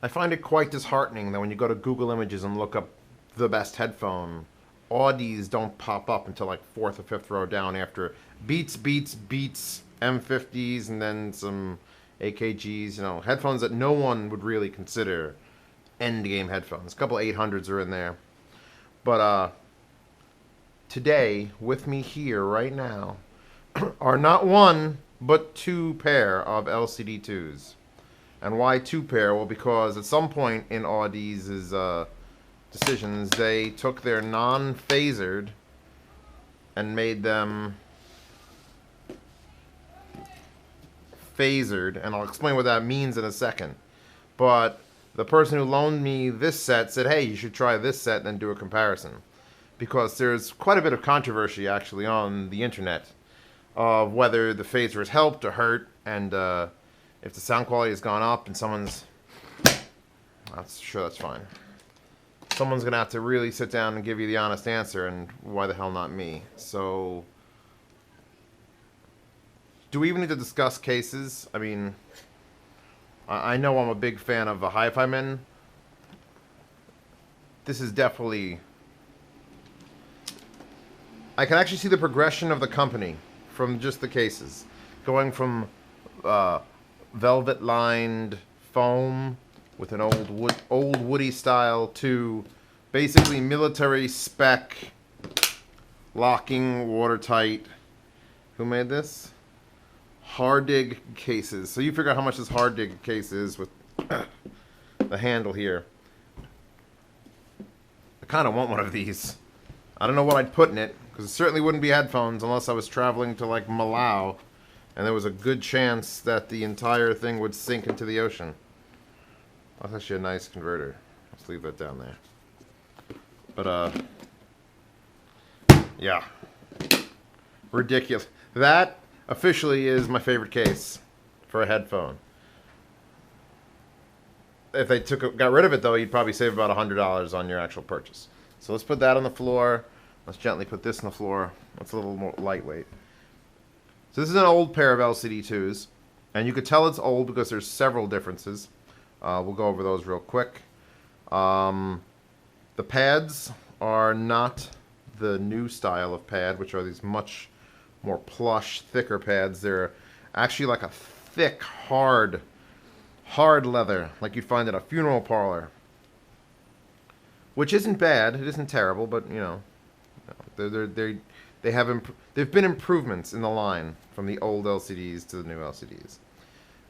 I find it quite disheartening that when you go to Google Images and look up the best headphone, Audeze don't pop up until like fourth or fifth row down after Beats, M50s, and then some AKGs. You know, headphones that no one would really consider end game headphones. A couple 800s are in there, but today with me here right now are not one but two pair of LCD-2s. And why two pair? Well, because at some point in Audeze's decisions, they took their non-phasored and made them phasored, and I'll explain what that means in a second. But the person who loaned me this set said, hey, you should try this set and then do a comparison. Because there's quite a bit of controversy, actually, on the internet of whether the phaser has helped or hurt, and if the sound quality has gone up, and someone's... that's fine. Someone's going to have to really sit down and give you the honest answer, and why the hell not me? So, do we even need to discuss cases? I mean, I know I'm a big fan of the Hi-Fi Men. This is definitely... I can actually see the progression of the company from just the cases. Going from velvet-lined foam with an old woody style to basically military spec, locking, watertight. Who made this? Hardig cases. So you figure out how much this Hardig case is with the handle here. I kind of want one of these. I don't know what I'd put in it, because it certainly wouldn't be headphones unless I was traveling to like Malau, and there was a good chance that the entire thing would sink into the ocean. That's actually a nice converter. Let's leave that down there. But yeah, ridiculous. That officially is my favorite case for a headphone. If they got rid of it though, you'd probably save about $100 on your actual purchase. So let's put that on the floor. Let's gently put this on the floor. That's a little more lightweight. So this is an old pair of LCD-2s, and you could tell it's old because there's several differences. We'll go over those real quick. The pads are not the new style of pad, which are these much more plush, thicker pads. They're actually like a thick, hard leather, like you'd find at a funeral parlor. Which isn't bad. It isn't terrible, but you know, there've been improvements in the line from the old LCDs to the new LCDs.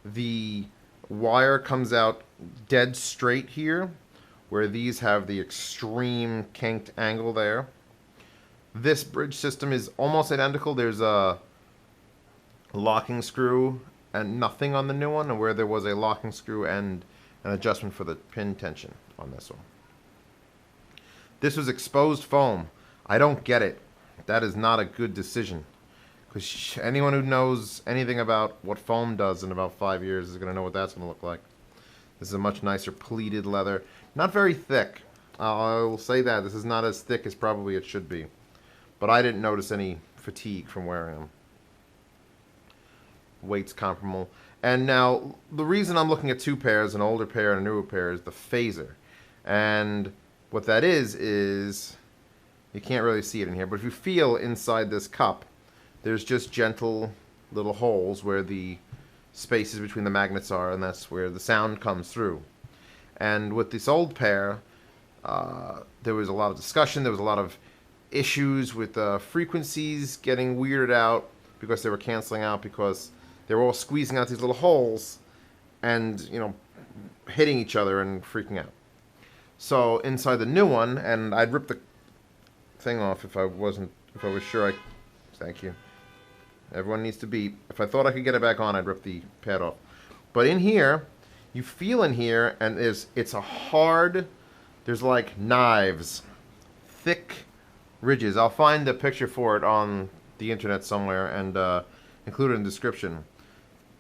The wire comes out dead straight here, where these have the extreme kinked angle there. This bridge system is almost identical. There's a locking screw and nothing on the new one, and where there was a locking screw and an adjustment for the pin tension on this one. This was exposed foam. I don't get it. That is not a good decision. Because anyone who knows anything about what foam does in about 5 years is going to know what that's going to look like. This is a much nicer pleated leather. Not very thick. I will say that. This is not as thick as probably it should be. But I didn't notice any fatigue from wearing them. Weight's comparable. And now, the reason I'm looking at two pairs, an older pair and a newer pair, is the phaser. And what that is you can't really see it in here, but if you feel inside this cup, there's just gentle little holes where the spaces between the magnets are, and that's where the sound comes through. And with this old pair, there was a lot of discussion, there was a lot of issues with frequencies getting weirded out because they were canceling out, because they were all squeezing out these little holes and, you know, hitting each other and freaking out. So inside the new one, and I'd rip the thing off if I was sure thank you. Everyone needs to beep. If I thought I could get it back on, I'd rip the pad off. But in here, you feel in here, and it's a hard, there's like knives, thick ridges. I'll find a picture for it on the internet somewhere and include it in the description.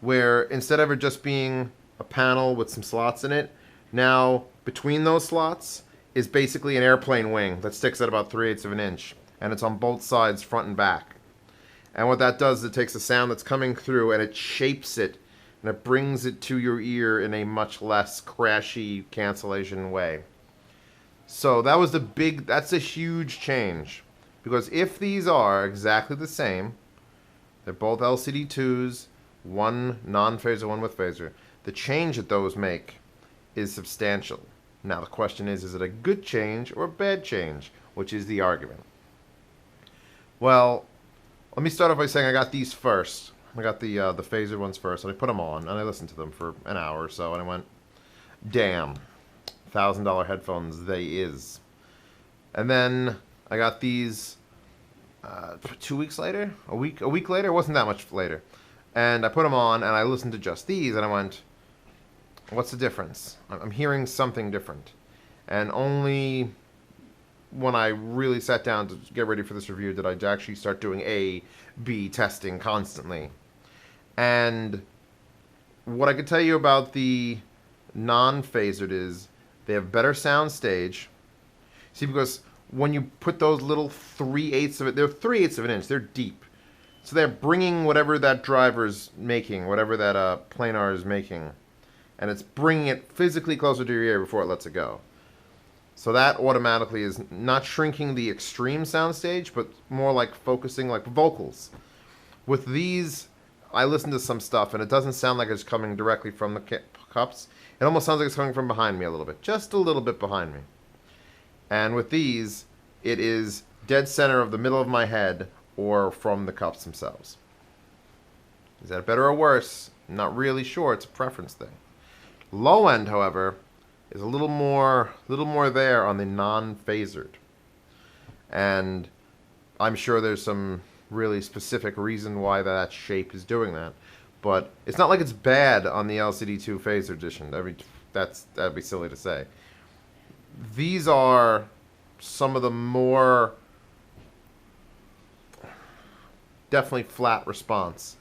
Where instead of it just being a panel with some slots in it, now between those slots is basically an airplane wing that sticks at about 3/8 of an inch, and it's on both sides, front and back. And what that does is it takes the sound that's coming through and it shapes it and it brings it to your ear in a much less crashy cancellation way. So that's a huge change. Because if these are exactly the same, they're both LCD-2s, one non-phaser, one with phaser, the change that those make is substantial. Now the question is it a good change or a bad change? Which is the argument. Well, let me start off by saying I got these first. I got the phaser ones first, and I put them on, and I listened to them for an hour or so, and I went, damn, $1,000 headphones they is. And then I got these 2 weeks later, a week later, it wasn't that much later, and I put them on, and I listened to just these, and I went, what's the difference? I'm hearing something different. And only when I really sat down to get ready for this review did I actually start doing A/B testing constantly. And what I could tell you about the non-phasered is they have better sound stage. See, because when you put those little 3/8 of it, they're 3/8 of an inch, they're deep. So they're bringing whatever that driver's making, whatever that planar is making, and it's bringing it physically closer to your ear before it lets it go. So that automatically is not shrinking the extreme sound stage, but more like focusing like vocals. With these, I listen to some stuff, and it doesn't sound like it's coming directly from the cups. It almost sounds like it's coming from behind me a little bit, just a little bit behind me. And with these, it is dead center of the middle of my head or from the cups themselves. Is that better or worse? I'm not really sure. It's a preference thing. Low end, however, is a little more there on the non-phasered. And I'm sure there's some really specific reason why that shape is doing that. But it's not like it's bad on the LCD-2 phaser edition. That'd be silly to say. These are some of the more definitely flat response.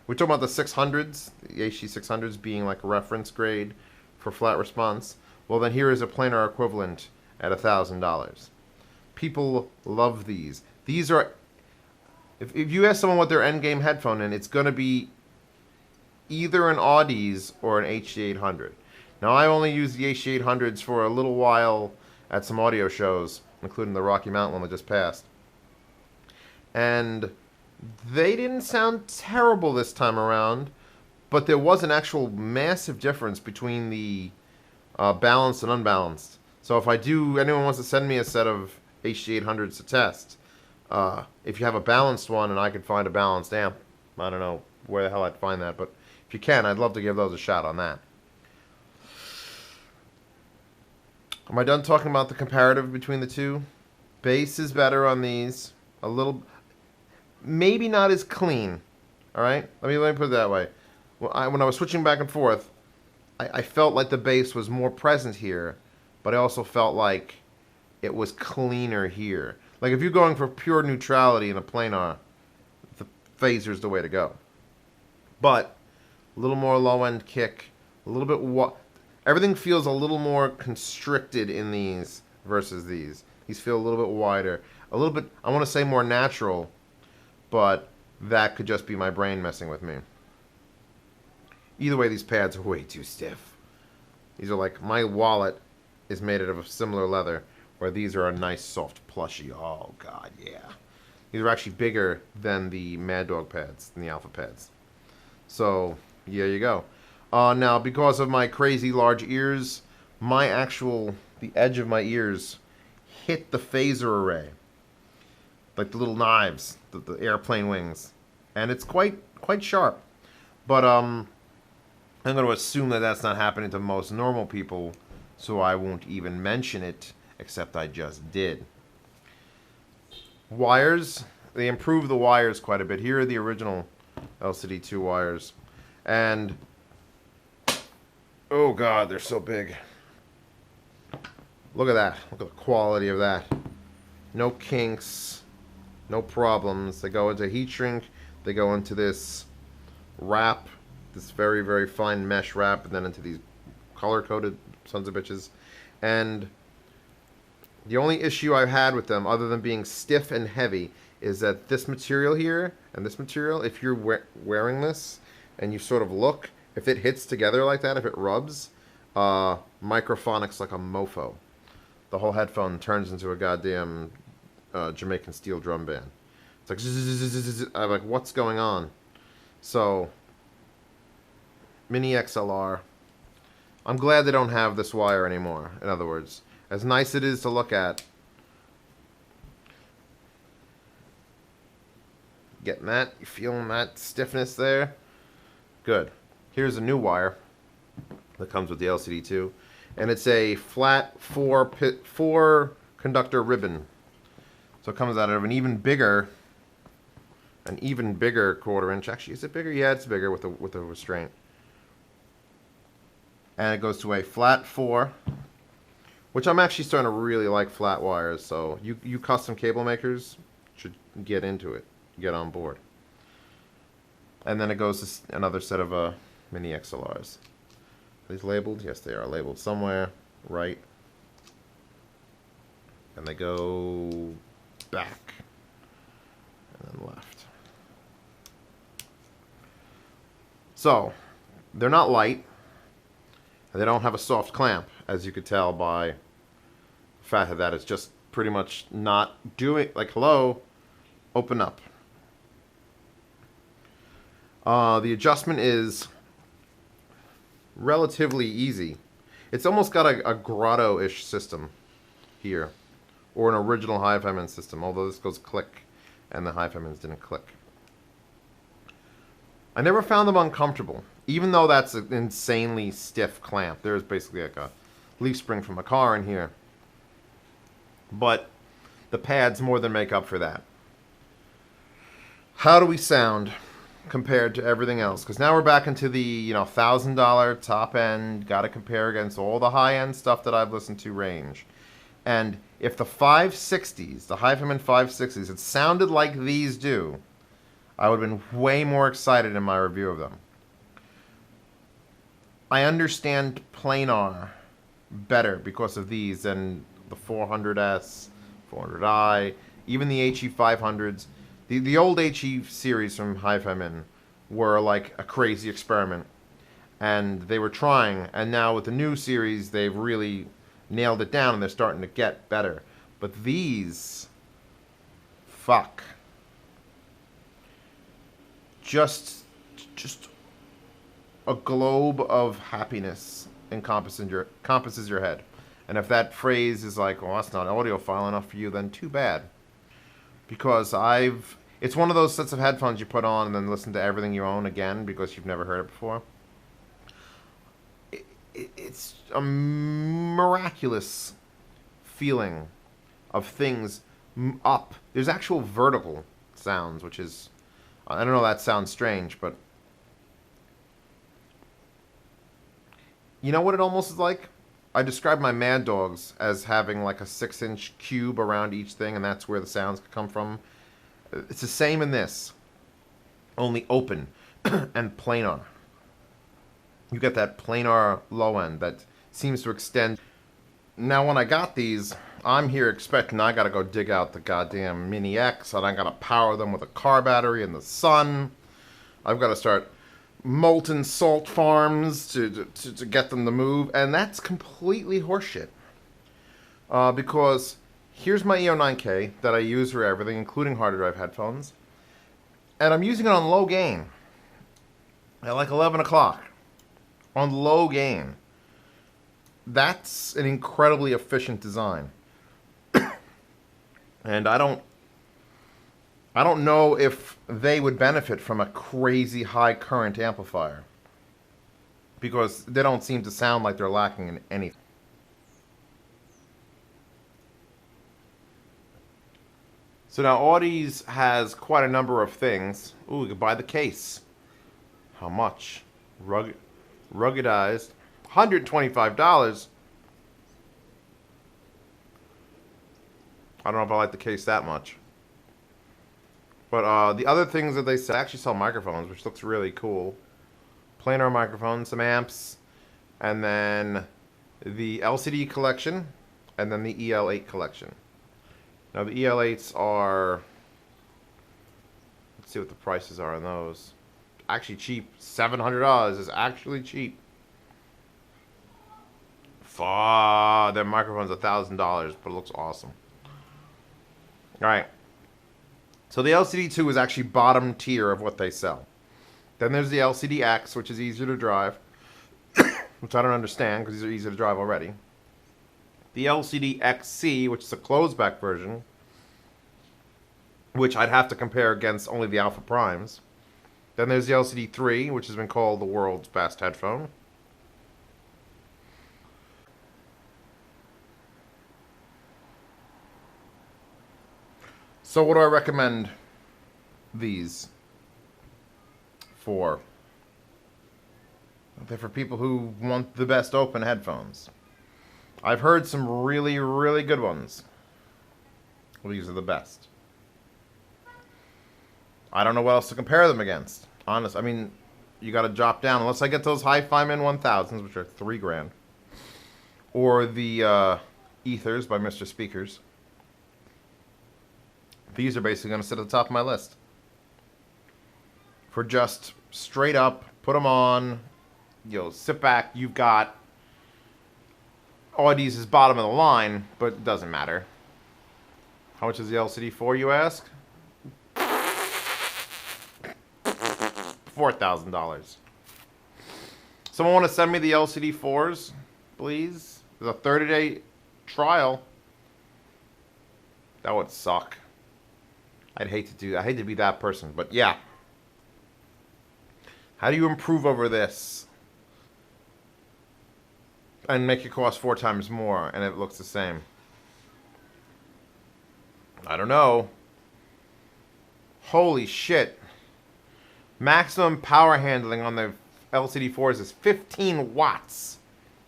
We're talking about the 600s, the HD600s being like a reference grade for flat response. Well, then here is a planar equivalent at $1,000. People love these. These are, if you ask someone what their endgame headphone is, it's going to be either an Audeze or an HD800. Now, I only used the HD800s for a little while at some audio shows, including the Rocky Mountain one that just passed. And they didn't sound terrible this time around, but there was an actual massive difference between the balanced and unbalanced. So if anyone wants to send me a set of HD800s to test, if you have a balanced one and I could find a balanced amp, I don't know where the hell I'd find that, but if you can, I'd love to give those a shot on that. Am I done talking about the comparative between the two? Bass is better on these. A little, maybe not as clean. All right, let me put it that way. When I was switching back and forth, I felt like the bass was more present here, but I also felt like it was cleaner here. Like if you're going for pure neutrality in a planar, the phaser's the way to go. But a little more low-end kick, a little bit everything feels a little more constricted in these versus these. These feel a little bit wider, a little bit, I want to say more natural, but that could just be my brain messing with me. Either way, these pads are way too stiff. These are like, my wallet is made out of a similar leather, where these are a nice soft plushy. Oh god, yeah. These are actually bigger than the Mad Dog pads, than the Alpha pads. So, there you go. Now, because of my crazy large ears, the edge of my ears hit the phaser array. Like the little knives, the airplane wings. And it's quite sharp. But, I'm going to assume that that's not happening to most normal people, so I won't even mention it, except I just did. Wires, they improved the wires quite a bit. Here are the original LCD-2 wires. And, oh god, they're so big. Look at that. Look at the quality of that. No kinks, no problems. They go into heat shrink, they go into this wrap, this very, very fine mesh wrap, and then into these color-coded sons of bitches. And the only issue I've had with them, other than being stiff and heavy, is that this material here and this material, if you're wearing this and you sort of look, if it hits together like that, if it rubs, microphonics like a mofo. The whole headphone turns into a goddamn Jamaican steel drum band. It's like zzz. I'm like, what's going on? So, Mini XLR. I'm glad they don't have this wire anymore. In other words, as nice it is to look at, getting that, you feeling that stiffness there? Good. Here's a new wire that comes with the LCD-2, and it's a flat four conductor ribbon. So it comes out of an even bigger 1/4 inch. Actually, is it bigger? Yeah, it's bigger with a restraint. And it goes to a flat 4, which I'm actually starting to really like flat wires. So you custom cable makers should get into it, get on board. And then it goes to another set of mini XLRs. Are these labeled? Yes, they are labeled somewhere. Right. And they go back and then left. So they're not light. They don't have a soft clamp, as you could tell by the fact that it's just pretty much not doing, like, hello, open up. The adjustment is relatively easy. It's almost got a grotto-ish system here, or an original hi-fi system, although this goes click, and the hi-fi didn't click. I never found them uncomfortable, even though that's an insanely stiff clamp. There's basically like a leaf spring from a car in here. But the pads more than make up for that. How do we sound compared to everything else? Because now we're back into the $1,000 top end, got to compare against all the high end stuff that I've listened to range. And if the 560s, the hi-fi 560s, had sounded like these do, I would have been way more excited in my review of them. I understand planar better because of these than the 400S, 400i, even the HE 500s. The old HE series from hi-fi were like a crazy experiment. And they were trying, and now with the new series, they've really nailed it down and they're starting to get better. But these, fuck. Just a globe of happiness encompasses your head. And if that phrase is like, well, that's not audiophile enough for you, then too bad. Because it's one of those sets of headphones you put on and then listen to everything you own again because you've never heard it before. It's a miraculous feeling of things up. There's actual vertical sounds, which is, I don't know, that sounds strange, but you know what it almost is like? I describe my Mad Dogs as having like a 6-inch cube around each thing, and that's where the sounds could come from. It's the same in this, only open and planar. You get that planar low end that seems to extend. Now, when I got these, I'm here expecting I gotta go dig out the goddamn Mini X, and I gotta power them with a car battery in the sun. I've gotta start molten salt farms to get them to move, and that's completely horseshit. Because here's my EO9K that I use for everything, including hard drive headphones, and I'm using it on low gain at like 11 o'clock on low gain. That's an incredibly efficient design. And I don't know if they would benefit from a crazy high current amplifier, because they don't seem to sound like they're lacking in anything. So now Audeze has quite a number of things. Ooh, we could buy the case. How much? Ruggedized. $125. I don't know if I like the case that much. But the other things that they actually sell microphones, which looks really cool. Planar microphones, some amps, and then the LCD collection, and then the EL8 collection. Now the EL8s are, let's see what the prices are on those. actually cheap. $700 is actually cheap. Their microphone's $1,000, but it looks awesome. All right. So the LCD-2 is actually bottom tier of what they sell. Then there's the LCD-X, which is easier to drive, which I don't understand because these are easy to drive already. The LCD-XC, which is a closed-back version, which I'd have to compare against only the Alpha Primes. Then there's the LCD-3, which has been called the world's best headphone. So what do I recommend these for? They're for people who want the best open headphones. I've heard some really, really good ones. Well, these are the best. I don't know what else to compare them against. Honest, I mean, you got to drop down. Unless I get those Hi-Fi-Man 1000s, which are $3,000. Or the Ethers by Mr. Speakers. These are basically going to sit at the top of my list. For just straight up, put them on, sit back, you've got Audeze's bottom of the line, but it doesn't matter. How much is the LCD-4, you ask? $4,000. Someone want to send me the LCD-4s, please? There's a 30-day trial. That would suck. I'd hate to do that. I hate to be that person, but yeah. How do you improve over this and make it cost 4 times more and it looks the same? I don't know. Holy shit. Maximum power handling on the LCD-4s is 15 watts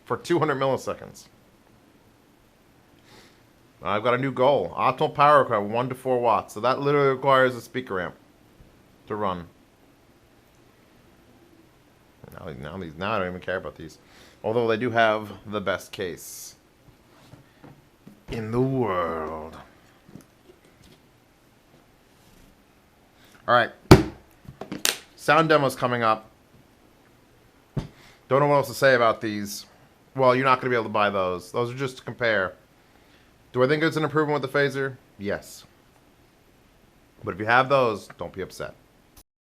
for 200 milliseconds. I've got a new goal. Optimal power require 1 to 4 watts. So that literally requires a speaker amp to run. Now I don't even care about these. Although they do have the best case in the world. Alright. Sound demo's coming up. Don't know what else to say about these. Well, you're not going to be able to buy those. Those are just to compare. Do I think it's an improvement with the Fazor? Yes. But if you have those, don't be upset.